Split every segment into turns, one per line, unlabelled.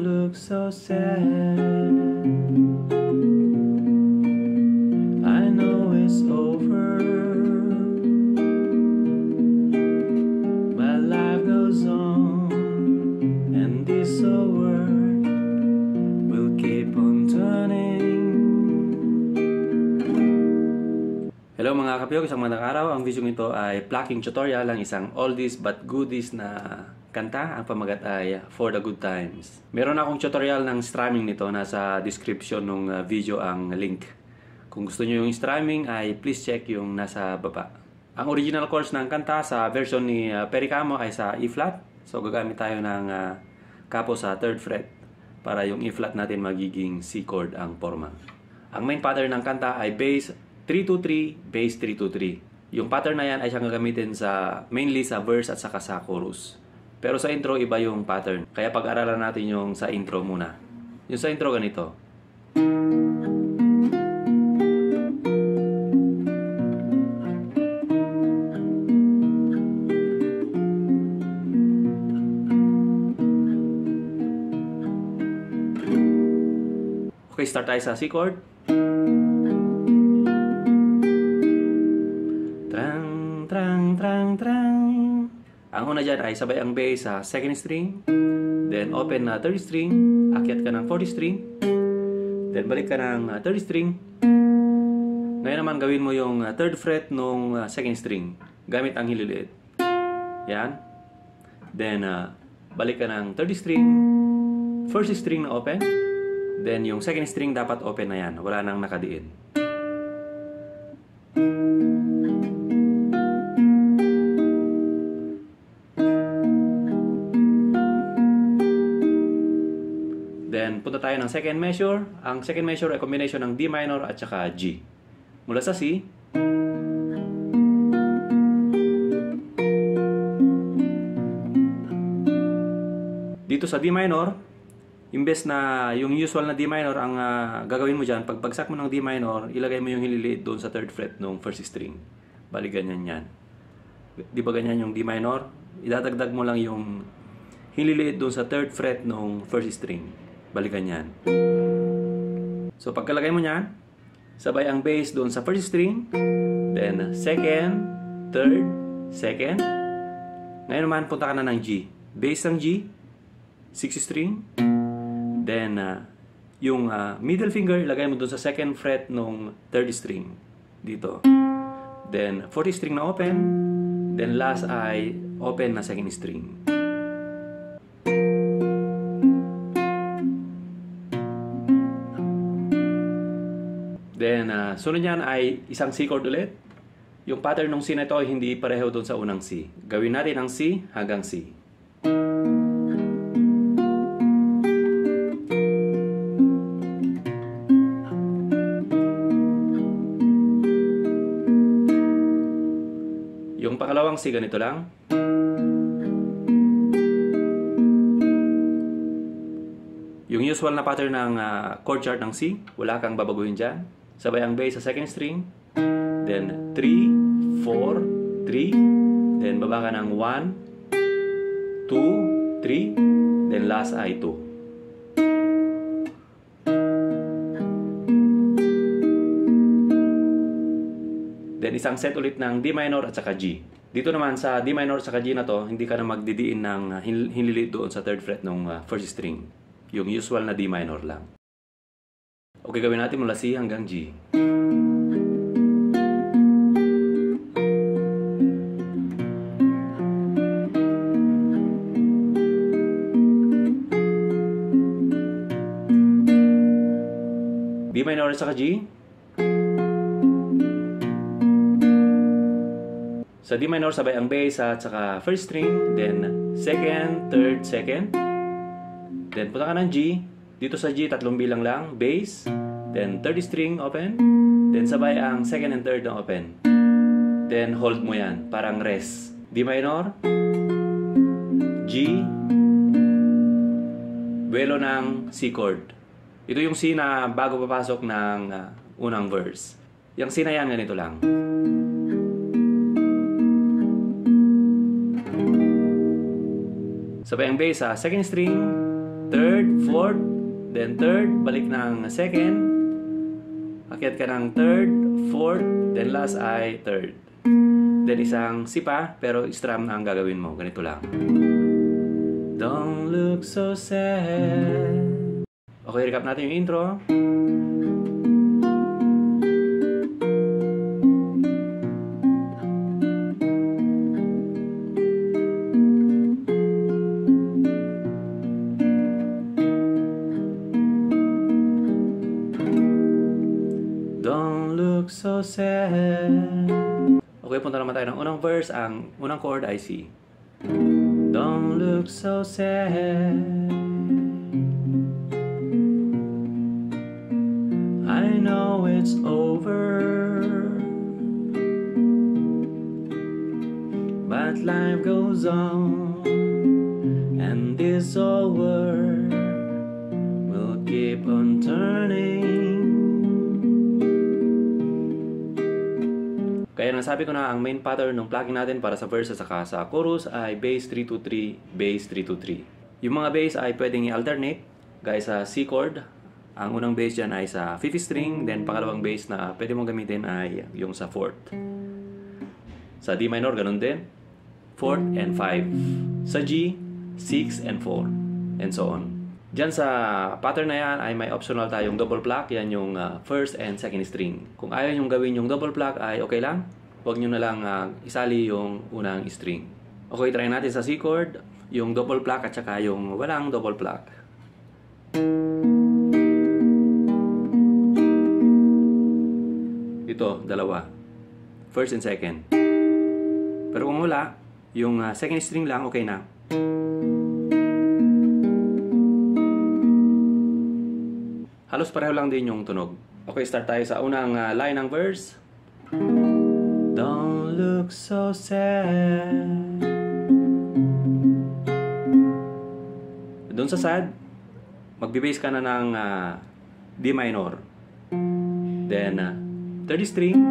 look so sad. I know it's over, but life goes on, and this whole world will keep on turning. Hello mga kapiyok, isang magandang araw. Ang video nito ay plucking tutorial ng isang oldies but goodies na kanta. Ang pamagat ay For the Good Times. Meron akong tutorial ng strumming nito. Nasa description ng video ang link. Kung gusto nyo yung strumming ay please check yung nasa baba. Ang original chords ng kanta sa version ni Perry Como ay sa E-flat. So gagamit tayo ng capo sa 3rd fret para yung E-flat natin magiging C chord ang forma. Ang main pattern ng kanta ay bass 3-2-3, bass 3-2-3. Yung pattern na yan ay siyang gagamitin mainly sa verse at saka sa chorus. Pero sa intro, iba yung pattern. Kaya pag-aralan natin yung sa intro muna. Yung sa intro, ganito. Okay, start tayo sa C chord. Trang, trang, trang, trang. Ang una dyan ay sabay ang bass sa 2nd string, then open na 3rd string, akyat ka ng 4th string, then balik ka ng 3rd string. Ngayon naman gawin mo yung 3rd fret nung 2nd string gamit ang hililiit. Yan. Then balik ka ng 3rd string, 1st string na open, then yung 2nd string dapat open na yan, wala nang nakadiin. Then, punta tayo ng second measure. Ang second measure ay combination ng D minor at saka G. Mula sa C. Dito sa D minor, imbes na yung usual na D minor, ang gagawin mo dyan, pagbagsak mo ng D minor, ilagay mo yung hililiit doon sa 3rd fret ng 1st string. Bali, ganyan yan. Di ba ganyan yung D minor? Idadagdag mo lang yung hililiit doon sa 3rd fret ng 1st string. Balikan yan. So pagkalagay mo niyan, sabay ang bass doon sa 1st string, then 2nd, 3rd, 2nd. Ngayon naman punta ka na ng G. Bass ng G, 6th string, then yung middle finger ilagay mo doon sa 2nd fret ng 3rd string dito. Then 4th string na open, then last ay open na 2nd string. Then, sunod niyan ay isang C chord ulit. Yung pattern ng C na ito ay hindi pareho doon sa unang C. Gawin natin ang C hanggang C. Yung pangalawang C ganito lang. Yung usual na pattern ng chord chart ng C, wala kang babaguhin dyan. Sabay ang bass sa 2nd string, then 3, 4, 3, then baba ka ng 1, 2, 3, then last ay 2. Then isang set ulit ng D minor at saka G. Dito naman sa D minor at saka G na to, hindi ka na magdidiin ng hinlilit doon sa 3rd fret ng 1st string. Yung usual na D minor lang. Okay, gawin natin mula C hanggang G. D minor at saka G. Sa D minor sabay ang bass at saka 1st string, then 2nd, 3rd, 2nd. Then punta ka ng G. Dito sa G, 3 bilang lang. Bass. Then 3rd string open. Then sabay ang 2nd and 3rd na open. Then hold mo yan. Parang rest. D minor. G. Buelo ng C chord. Ito yung C na bago papasok ng unang verse. Yung C na yan, ganito lang. Sabay ang bass sa 2nd string, third, fourth, then third, balik ng second, akyat ka ng third, fourth, then last ay third. Then isang C pa, pero strum na ang gagawin mo. Ganito lang. Don't look so sad. Okay, recap natin yung intro. Don't look so sad. Okay, punta naman tayo ng unang verse. Ang unang chord ay C. Don't look so sad. I know it's over, but life goes on, and this old world will keep on turning. Kaya nasabi ko na ang main pattern ng plugging natin para sa verse at saka sa chorus ay bass 3-2-3, bass 3-2-3. Yung mga bass ay pwedeng i-alternate guys sa C chord. Ang unang bass dyan ay sa 5th string, then pangalawang bass na pwede mong gamitin ay yung sa 4th. Sa D minor, ganun din. 4th and 5. Sa G, 6 and 4. And so on. Dyan sa pattern na yan ay may optional tayong double pluck. Yan yung first and second string. Kung ayaw nyo gawin yung double pluck ay okay lang. Huwag nyo na lang isali yung unang string. Okay, try natin sa C chord. Yung double pluck at saka yung walang double pluck. Ito, dalawa. First and second. Pero kung wala, yung second string lang, okay na. Halos pareho lang din yung tunog. Okay, start tayo sa unang line ng verse. Don't look so sad. Doon sa sad, magbe-bass ka na ng D minor. Then, third string,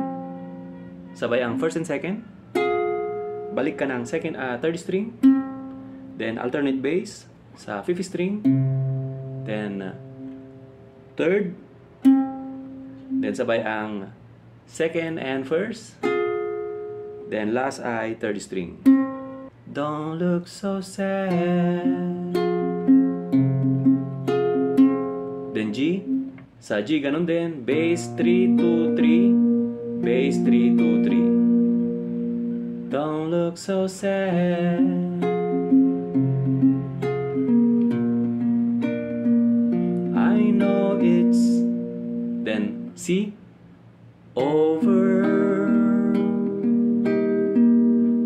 sabay ang first and second. Balik ka ng second, third string. Then, alternate bass sa fifth string. Then, third. Then, sabay ang second and first. Then, last ay third string. Don't look so sad. Then, G. Sa G, ganun din. Bass 3-2-3. Bass 3-2-3. Don't look so sad. I know it's. Then, C. Over.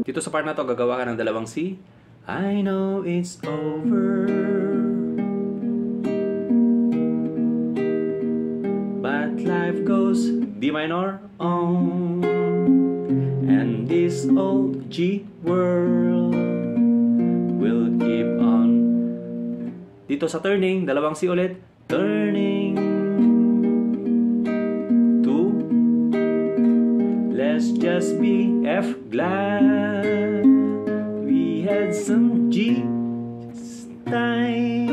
Dito sa part na to, gagawa ka ng dalawang C. I know it's over, but life goes D minor on, and this old G world will keep on. Dito sa turning, dalawang C ulit. Turning to, let's just be F glad we had some G time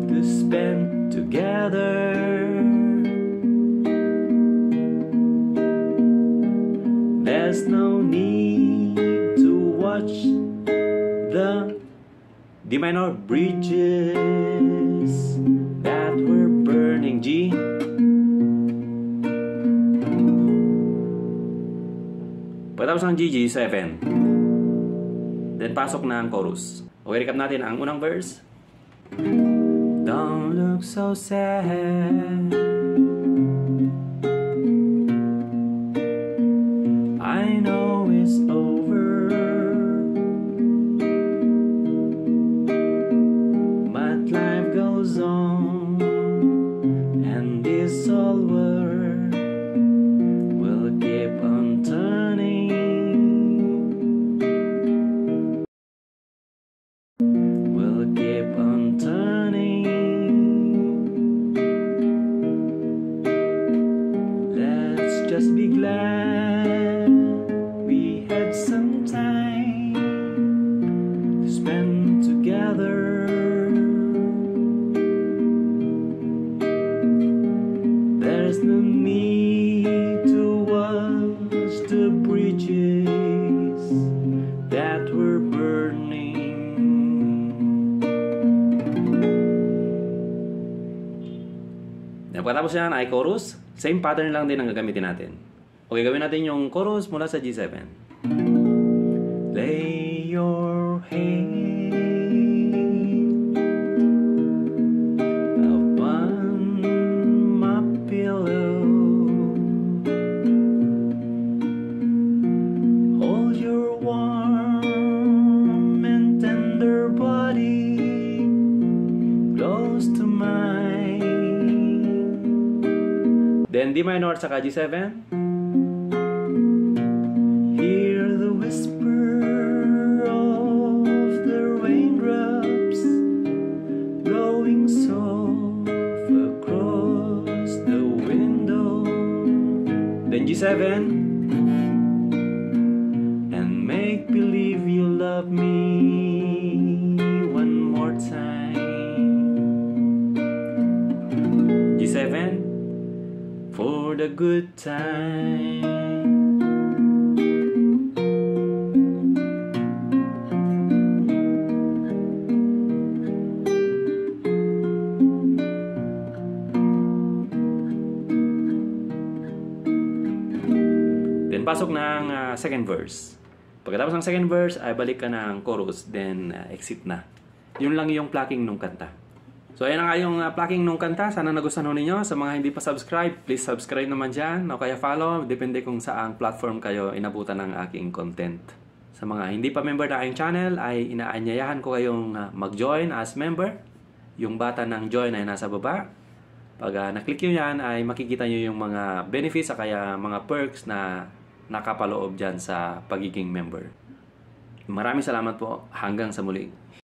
to spend together. There's no need to watch the D minor bridges that were burning. G. Pagkatapos ng G, 7. Then pasok na ang chorus. Okay, recap natin ang unang verse. Don't look so sad. I know it's over, but life goes on, and this old world will keep on turning. Will keep on turning. Let's just be glad we had some time to spend together. Then pagkatapos yan ay chorus. Same pattern lang din ang gagamitin natin. Okay, gawin natin yung chorus mula sa G7. Lay your head upon my pillow. Hold your warm and tender body close to mine. Then D minor at saka G7. Hear the whisper of the raindrops blowing soft across the window. Then G7. And make believe you love me one more time. G7 for the good time. Then pasok ng second verse. Pagkatapos ng second verse ay balik ka ng chorus, then exit na. Yun lang yung plucking nung kanta. So ayan na nga yung plucking nung kanta. Sana nagustuhan ninyo. Sa mga hindi pa subscribe, please subscribe naman dyan o kaya follow. Depende kung saang platform kayo inabutan ng aking content. Sa mga hindi pa member na aking channel ay inaanyayahan ko kayong mag-join as member. Yung button ng join ay nasa baba. Pag naklik nyo yan ay makikita nyo yung mga benefits o kaya mga perks na nakapaloob dyan sa pagiging member. Maraming salamat po. Hanggang sa muli.